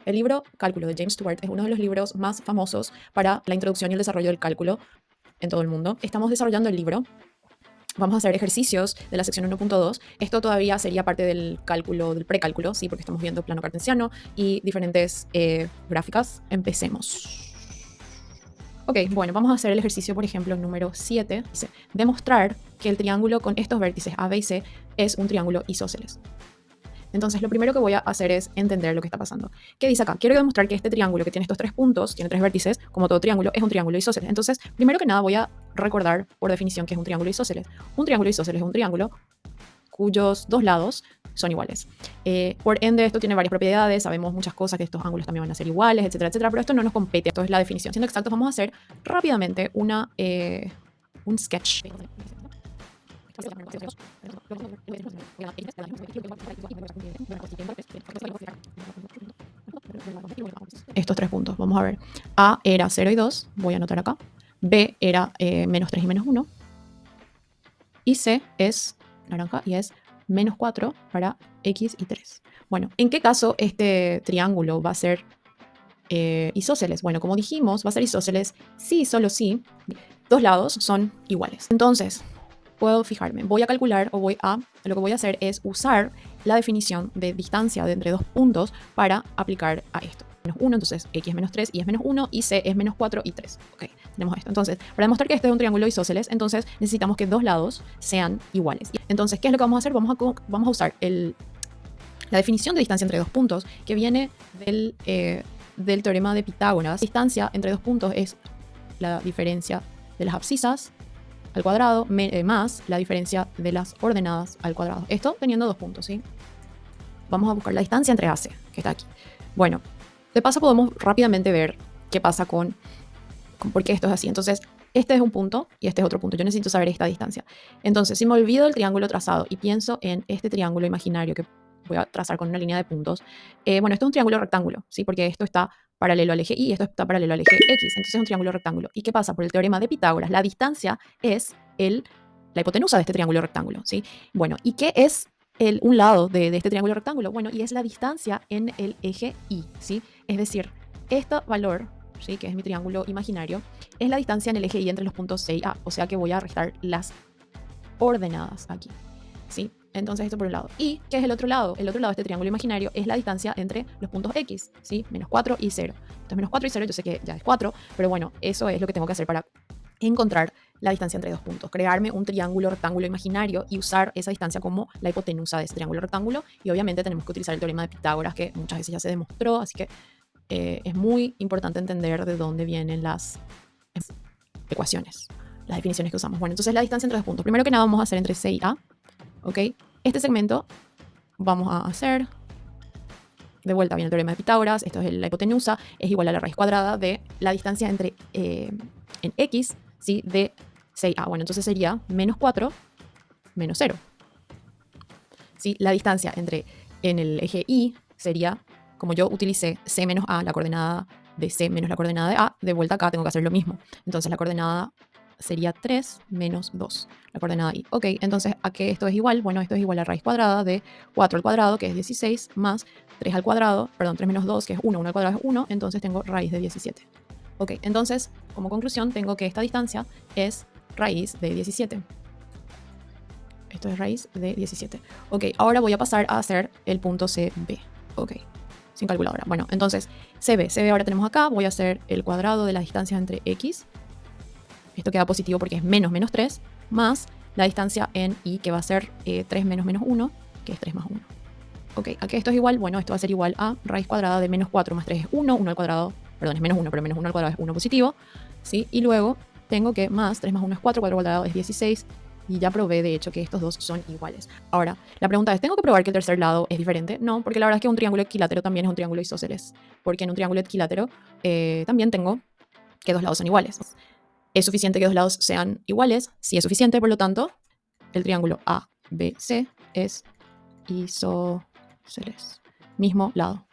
El libro Cálculo de James Stewart es uno de los libros más famosos para la introducción y el desarrollo del cálculo en todo el mundo. Estamos desarrollando el libro. Vamos a hacer ejercicios de la sección 1.2. Esto todavía sería parte del cálculo, del precálculo, ¿sí? Porque estamos viendo plano cartesiano y diferentes gráficas. Empecemos. Ok, bueno, vamos a hacer el ejercicio, por ejemplo, número 7. Dice, demostrar que el triángulo con estos vértices A, B y C es un triángulo isósceles. Entonces, lo primero que voy a hacer es entender lo que está pasando. ¿Qué dice acá? Quiero demostrar que este triángulo que tiene estos 3 puntos, tiene 3 vértices, como todo triángulo, es un triángulo isósceles. Entonces, primero que nada voy a recordar por definición que es un triángulo isósceles. Un triángulo isósceles es un triángulo cuyos dos lados son iguales. Por ende, esto tiene varias propiedades, sabemos muchas cosas, que estos ángulos también van a ser iguales, etcétera, etcétera, pero esto no nos compete, esto es la definición. Siendo exactos, vamos a hacer rápidamente un sketch. Estos 3 puntos, vamos a ver. A era 0 y 2, voy a anotar acá. B era menos 3 y menos 1. Y C es naranja y es menos 4 para X y 3. Bueno, ¿en qué caso este triángulo va a ser isósceles? Bueno, como dijimos, va a ser isósceles si, solo si, dos lados son iguales. Entonces, puedo fijarme, voy a calcular o lo que voy a hacer es usar la definición de distancia de entre 2 puntos para aplicar a esto. Menos 1, entonces X es menos 3 y es menos 1 y C es menos 4 y 3. Ok, tenemos esto. Entonces, para demostrar que este es un triángulo isósceles, entonces necesitamos que dos lados sean iguales. Entonces, ¿qué es lo que vamos a hacer? Vamos a usar la definición de distancia entre 2 puntos que viene del teorema de Pitágoras. La distancia entre 2 puntos es la diferencia de las abscisas al cuadrado más la diferencia de las ordenadas al cuadrado. Esto teniendo 2 puntos, ¿sí? Vamos a buscar la distancia entre AC, que está aquí. Bueno, de paso podemos rápidamente ver qué pasa con por qué esto es así. Entonces, este es un punto y este es otro punto. Yo necesito saber esta distancia. Entonces, si me olvido del triángulo trazado y pienso en este triángulo imaginario que voy a trazar con una línea de puntos, bueno, esto es un triángulo rectángulo, ¿sí? Porque esto está paralelo al eje Y y esto está paralelo al eje X. Entonces es un triángulo rectángulo. ¿Y qué pasa? Por el teorema de Pitágoras, la distancia es la hipotenusa de este triángulo rectángulo, ¿sí? Bueno, ¿y qué es un lado de este triángulo rectángulo? Bueno, y es la distancia en el eje Y, ¿sí? Es decir, este valor, ¿sí? Que es mi triángulo imaginario, es la distancia en el eje Y entre los puntos C y A. O sea que voy a restar las ordenadas aquí, ¿sí? Entonces esto por un lado. ¿Y qué es el otro lado? El otro lado de este triángulo imaginario es la distancia entre los puntos X, ¿sí? Menos 4 y 0. Entonces menos 4 y 0 yo sé que ya es 4, pero bueno, eso es lo que tengo que hacer para encontrar la distancia entre 2 puntos. Crearme un triángulo rectángulo imaginario y usar esa distancia como la hipotenusa de ese triángulo rectángulo. Y obviamente tenemos que utilizar el teorema de Pitágoras, que muchas veces ya se demostró, así que es muy importante entender de dónde vienen las ecuaciones, las definiciones que usamos. Bueno, entonces la distancia entre 2 puntos. Primero que nada vamos a hacer entre C y A. ¿Ok? Este segmento vamos a hacer, de vuelta viene el teorema de Pitágoras, esto es la hipotenusa, es igual a la raíz cuadrada de la distancia entre en X, ¿sí? De 6A. Bueno, entonces sería menos 4 menos 0. ¿Sí? La distancia en el eje Y sería, como yo utilicé C menos A, la coordenada de C menos la coordenada de A, de vuelta acá tengo que hacer lo mismo. Entonces la coordenada sería 3 menos 2, la coordenada Y. Ok, entonces ¿a qué esto es igual? Bueno, esto es igual a raíz cuadrada de 4 al cuadrado, que es 16, más 3 al cuadrado, perdón, 3 menos 2, que es 1, 1 al cuadrado es 1, entonces tengo raíz de 17. Ok, entonces, como conclusión, tengo que esta distancia es raíz de 17. Esto es raíz de 17. Ok, ahora voy a pasar a hacer el punto CB. Ok, sin calculadora. Bueno, entonces, CB ahora tenemos acá. Voy a hacer el cuadrado de la distancia entre X. Esto queda positivo porque es menos menos 3, más la distancia en Y, que va a ser 3 menos menos 1, que es 3 más 1. Ok, ¿a qué esto es igual? Bueno, esto va a ser igual a raíz cuadrada de menos 4 más 3 es 1, 1 al cuadrado, perdón, es menos 1, pero menos 1 al cuadrado es 1 positivo, ¿sí? Y luego tengo que más 3 más 1 es 4, 4 al cuadrado es 16, y ya probé, de hecho, que estos dos son iguales. Ahora, la pregunta es, ¿tengo que probar que el tercer lado es diferente? No, porque la verdad es que un triángulo equilátero también es un triángulo isósceles, porque en un triángulo equilátero también tengo que dos lados son iguales. ¿Es suficiente que dos lados sean iguales? Sí es suficiente, por lo tanto, el triángulo ABC es isósceles. Mismo lado.